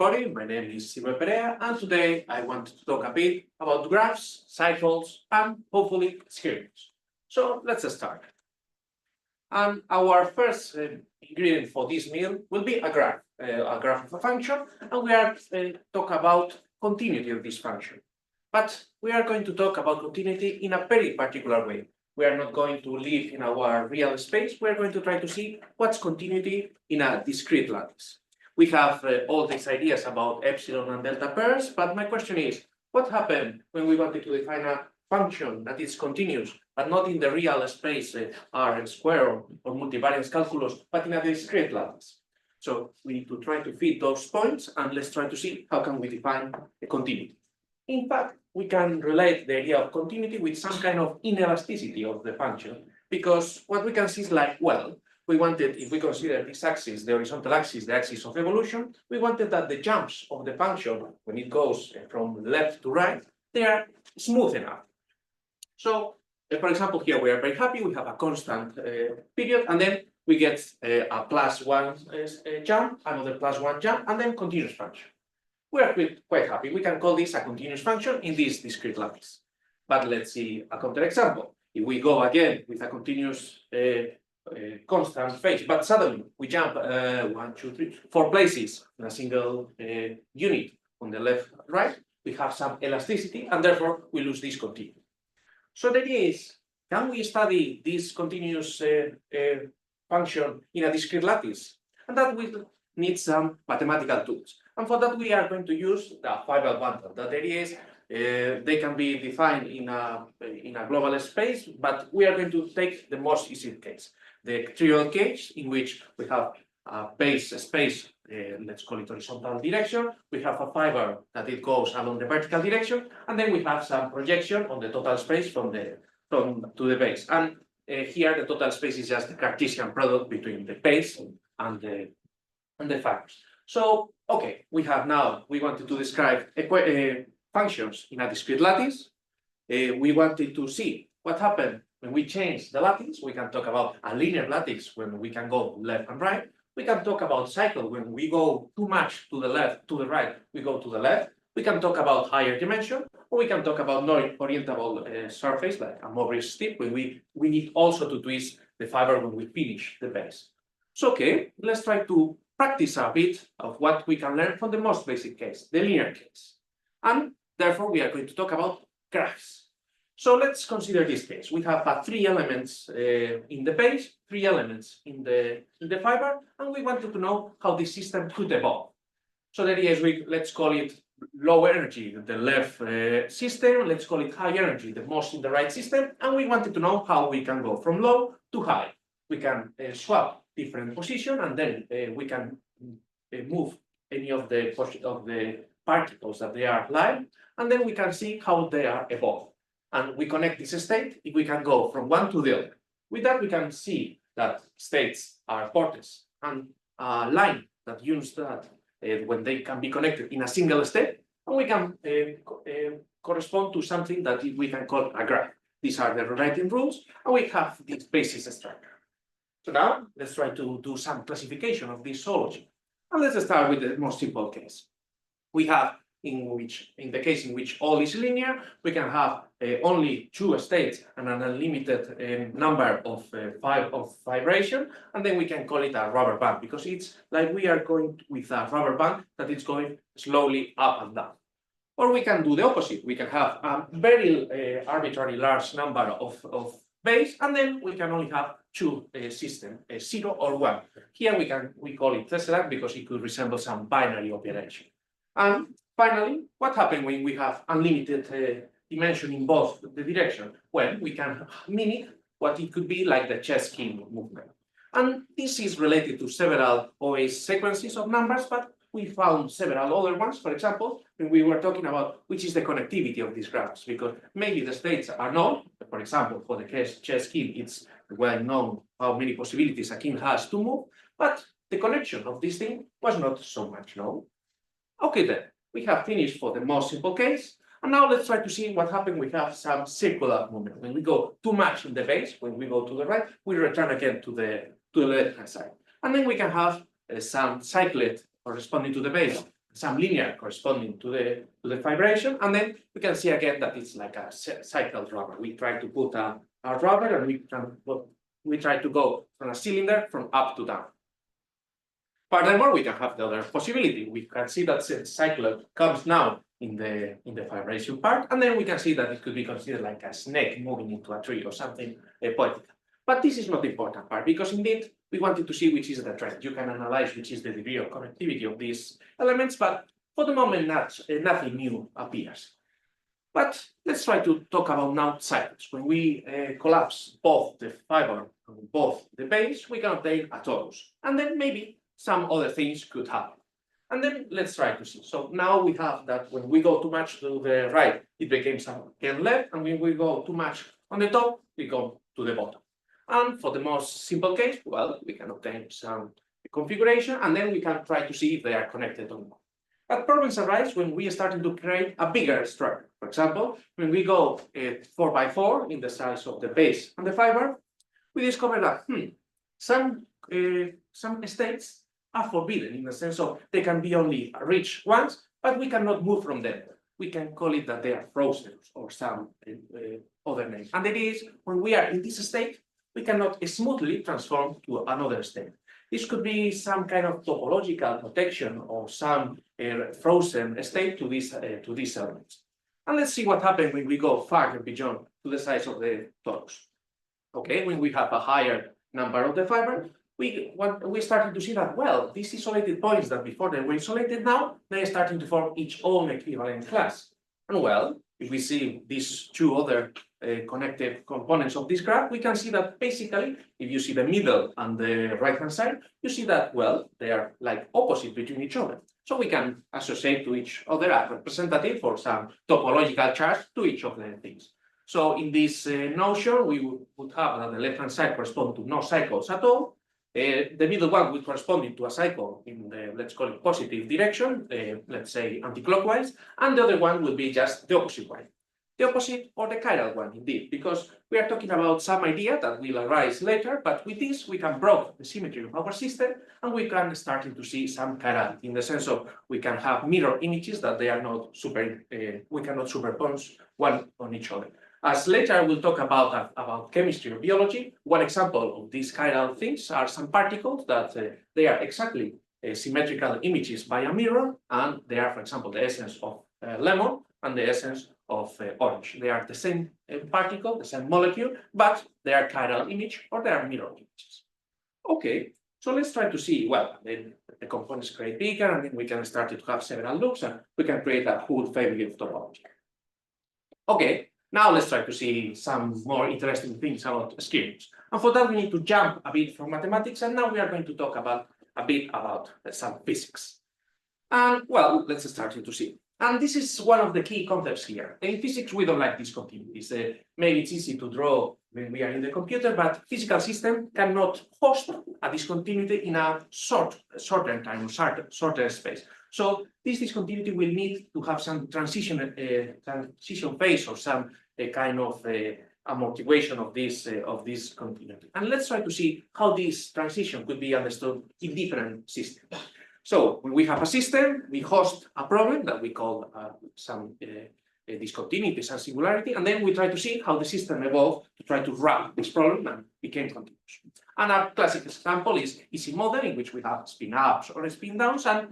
everybody. My name is Sinuhe Perea, and today I want to talk a bit about graphs, cycles, and hopefully Skyrmions. So let's start. And our first ingredient for this meal will be a graph of a function, and we are talk about continuity of this function. But we are going to talk about continuity in a very particular way. We are not going to live in our real space. We are going to try to see what's continuity in a discrete lattice. We have all these ideas about epsilon and delta pairs, but my question is, what happened when we wanted to define a function that is continuous, but not in the real space R square or multivariance calculus, but in a discrete lattice? So we need to try to fit those points, and let's try to see how can we define a continuity. In fact, we can relate the idea of continuity with some kind of inelasticity of the function, because what we can see is like, well, we wanted, if we consider this axis, the horizontal axis, the axis of evolution, we wanted that the jumps of the function, when it goes from left to right, they are smooth enough. So, for example, here we are very happy, we have a constant period, and then we get a +1 jump, another +1 jump, and then continuous function. We are quite happy. We can call this a continuous function in this discrete lattice. But let's see a counterexample. If we go again with a continuous constant phase, but suddenly we jump 1, 2, 3, 4 places in a single unit on the left, right, we have some elasticity, and therefore we lose this continuity. So the idea is, can we study this continuous function in a discrete lattice? And that will need some mathematical tools. And for that, we are going to use the fiber bundle. The idea is they can be defined in a global space, but we are going to take the most easy case. The trivial case in which we have a base space, let's call it horizontal direction. We have a fiber that it goes along the vertical direction, and then we have some projection on the total space from to the base. And here the total space is just the Cartesian product between the base and the fibers. So, okay, we wanted to describe functions in a discrete lattice. We wanted to see what happened when we change the lattice. We can talk about a linear lattice when we can go left and right. We can talk about cycle when we go too much to the left, to the right, we go to the left. We can talk about higher dimension, or we can talk about non-orientable surface, like a Morris strip, when we need also to twist the fiber when we finish the base. So, okay, let's try to practice a bit of what we can learn from the most basic case, the linear case. And therefore, we are going to talk about graphs. So let's consider this case. We have 3 elements in the base, 3 elements in the fiber, and we wanted to know how this system could evolve. So the idea is let's call it low energy, the left system. Let's call it high energy, the most in the right system. And we wanted to know how we can go from low to high. We can swap different position, and then we can move any of the particles that they are live, and then we can see how they are evolved. And we connect this state if we can go from one to the other. With that, we can see that states are vortex, and a line that uses that when they can be connected in a single state, and we can correspond to something that we can call a graph. These are the rewriting rules, and we have this basis structure. So now let's try to do some classification of this zoology. And let's start with the most simple case. We have in the case in which all is linear, we can have only 2 states and an unlimited number of vibration, and then we can call it a rubber band, because it's like we are going with a rubber band that is going slowly up and down. Or we can do the opposite. We can have a very arbitrary large number of base, and then we can only have 2 systems, 0 or 1. Here we call it tesseract because it could resemble some binary operation. And finally, what happens when we have unlimited dimension in both the direction? Well, we can mimic what it could be like the chess king movement. And this is related to several always sequences of numbers, but we found several other ones. For example, when we were talking about which is the connectivity of these graphs, because maybe the states are known. For example, for the chess king, it's well known how many possibilities a king has to move, but the connection of this thing was not so much known. Okay, then we have finished for the most simple case, and now let's try to see what happens when we have some circular movement. When we go too much in the base, when we go to the right, we return again to the left-hand side, and then we can have some cyclet corresponding to the base, some linear corresponding to the vibration, and then we can see again that it's like a cycled rubber. We try to put a rubber, and we try to go from a cylinder from up to down. Furthermore, we can have the other possibility. We can see that the cycle comes now in the vibration part, and then we can see that it could be considered like a snake moving into a tree or something poetical. But this is not the important part, because indeed we wanted to see which is the trend. You can analyze which is the degree of connectivity of these elements, but for the moment nothing new appears. But let's try to talk about now cycles. When we collapse both the fiber and both the base, we can obtain a torus, and then maybe some other things could happen. And then let's try to see. So now we have that when we go too much to the right, it becomes again left, and when we go too much on the top, we go to the bottom. And for the most simple case, well, we can obtain some configuration, and then we can try to see if they are connected or not. But problems arise when we are starting to create a bigger structure. For example, when we go 4 by 4 in the size of the base and the fiber, we discover that some states are forbidden in the sense of they can be only reached once, but we cannot move from them. We can call it that they are frozen or some other name. And it is when we are in this state, we cannot smoothly transform to another state. This could be some kind of topological protection or some frozen state to these elements. And let's see what happens when we go far beyond to the size of the torus. Okay, when we have a higher number of the fiber, we started to see that, well, these isolated points that before they were isolated, now they are starting to form each own equivalent class. And well, if we see these two other connected components of this graph, we can see that basically, if you see the middle and the right-hand side, you see that, well, they are like opposite between each other. So we can associate to each other a representative for some topological charge to each of the things. So in this notion, we would have that the left-hand side correspond to no cycles at all. The middle one would correspond to a cycle in the, let's call it, positive direction, let's say anti-clockwise, and the other one would be just the opposite one. The opposite or the chiral one, indeed, because we are talking about some idea that will arise later, but with this we can break the symmetry of our system, and we can start to see some chirality in the sense of we can have mirror images that they are not we cannot superimpose one on each other. As later I will talk about chemistry or biology, one example of these chiral things are some particles that they are exactly symmetrical images by a mirror, and they are, for example, the essence of lemon and the essence of orange. They are the same particle, the same molecule, but they are chiral image or they are mirror images. Okay, so let's try to see, well, then the components create bigger, and then we can start to have several loops, and we can create a whole family of topology. Okay. Now let's try to see some more interesting things about skyrmions. And for that, we need to jump a bit from mathematics, and now we are going to talk a bit about some physics. And well, let's start to see. And this is one of the key concepts here. In physics, we don't like discontinuities. Maybe it's easy to draw when we are in the computer, but physical system cannot host a discontinuity in a shorter time, shorter space. So this discontinuity will need to have some transition phase or some kind of amortiguation of this continuity. And let's try to see how this transition could be understood in different systems. So when we have a system, we host a problem that we call some discontinuity, some singularity, and then we try to see how the system evolved to try to wrap this problem and became continuous. And a classic example is easy model, in which we have spin ups or spin downs, and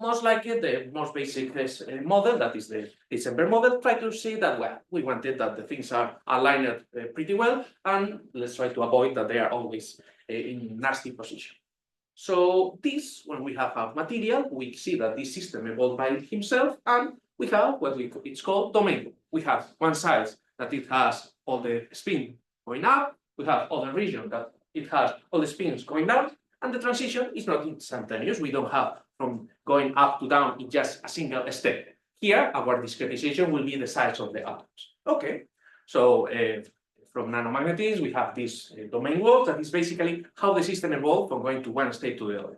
most likely the most basic model, that is the December model, try to see that, well, we wanted that the things are aligned pretty well, and let's try to avoid that they are always in nasty position. So this, when we have a material, we see that this system evolved by himself, and we have what it's called domain. We have one side that it has all the spin going up, we have other region that it has all the spins going down, and the transition is not instantaneous. We don't have from going up to down in just a single step. Here, our discretization will be the size of the atoms. Okay, so from nanomagnetism, we have this domain walk that is basically how the system evolved from going to one state to the other.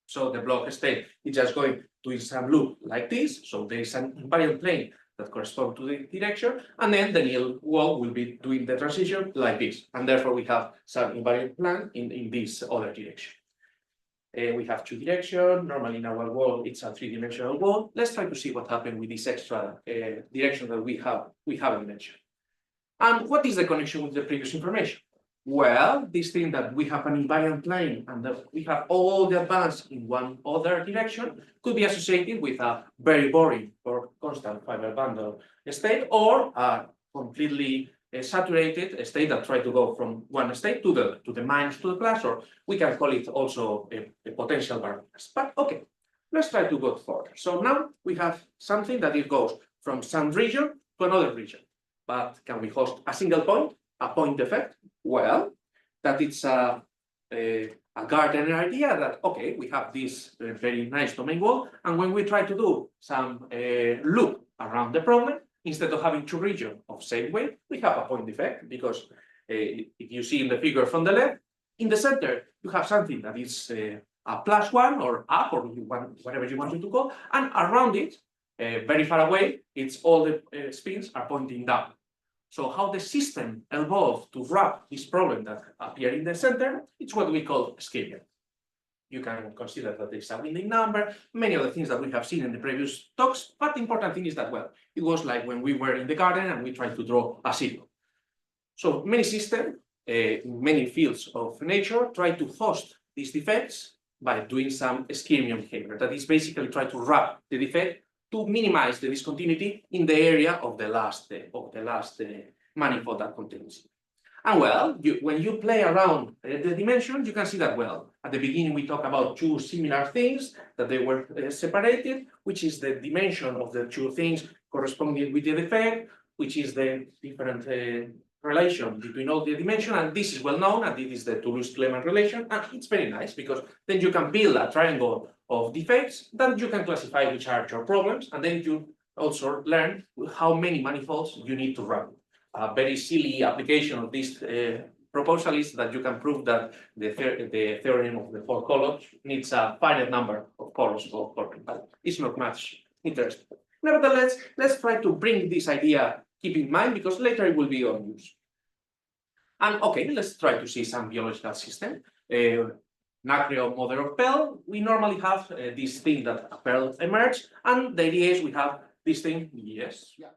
So the block state is just going to some loop like this. So there is an invariant plane that corresponds to the direction, and then the needle wall will be doing the transition like this. And therefore, we have some invariant plan in this other direction. We have two directions. Normally in our world, it's a three-dimensional world. Let's try to see what happened with this extra direction that we haven't mentioned. And what is the connection with the previous information? Well, this thing that we have an invariant plane and that we have all the advance in one other direction could be associated with a very boring or constant fiber bundle state, or a completely saturated state that tries to go from one state to the minus to the plus, or we can call it also a potential variance. But okay, let's try to go further. So now we have something that it goes from some region to another region. But can we host a single point, a point defect? Well, that it's a Gardner idea that, okay, we have this very nice domain wall, and when we try to do some loop around the problem, instead of having two regions of same weight, we have a point defect, because if you see in the figure from the left, in the center, you have something that is a +1 or up, or whatever you want it to call, and around it, very far away, it's all the spins are pointing down. So how the system evolved to wrap this problem that appears in the center, it's what we call Skyrmions. You can consider that there's a winding number, many of the things that we have seen in the previous talks, but the important thing is that, well, it was like when we were in the garden and we tried to draw a circle. So many systems, many fields of nature try to host these defects by doing some Skyrmion behavior, that is basically try to wrap the defect to minimize the discontinuity in the area of the last manifold that contains it. And well, when you play around the dimensions, you can see that, well, at the beginning we talk about two similar things, that they were separated, which is the dimension of the two things corresponding with the defect, which is the different relation between all the dimensions, and this is well known, and this is the Toulouse-Kleman relation, and it's very nice, because then you can build a triangle of defects that you can classify which are your problems, and then you also learn how many manifolds you need to run. A very silly application of this proposal is that you can prove that the theorem of the four colors needs a finite number of colors for coloring, but it's not much interesting. Nevertheless, let's try to bring this idea, keep in mind, because later it will be of use. And okay, let's try to see some biological system. Nacreo mother of pearl, we normally have this thing that a pearl emerges, and the idea is we have this thing, yes. Yeah.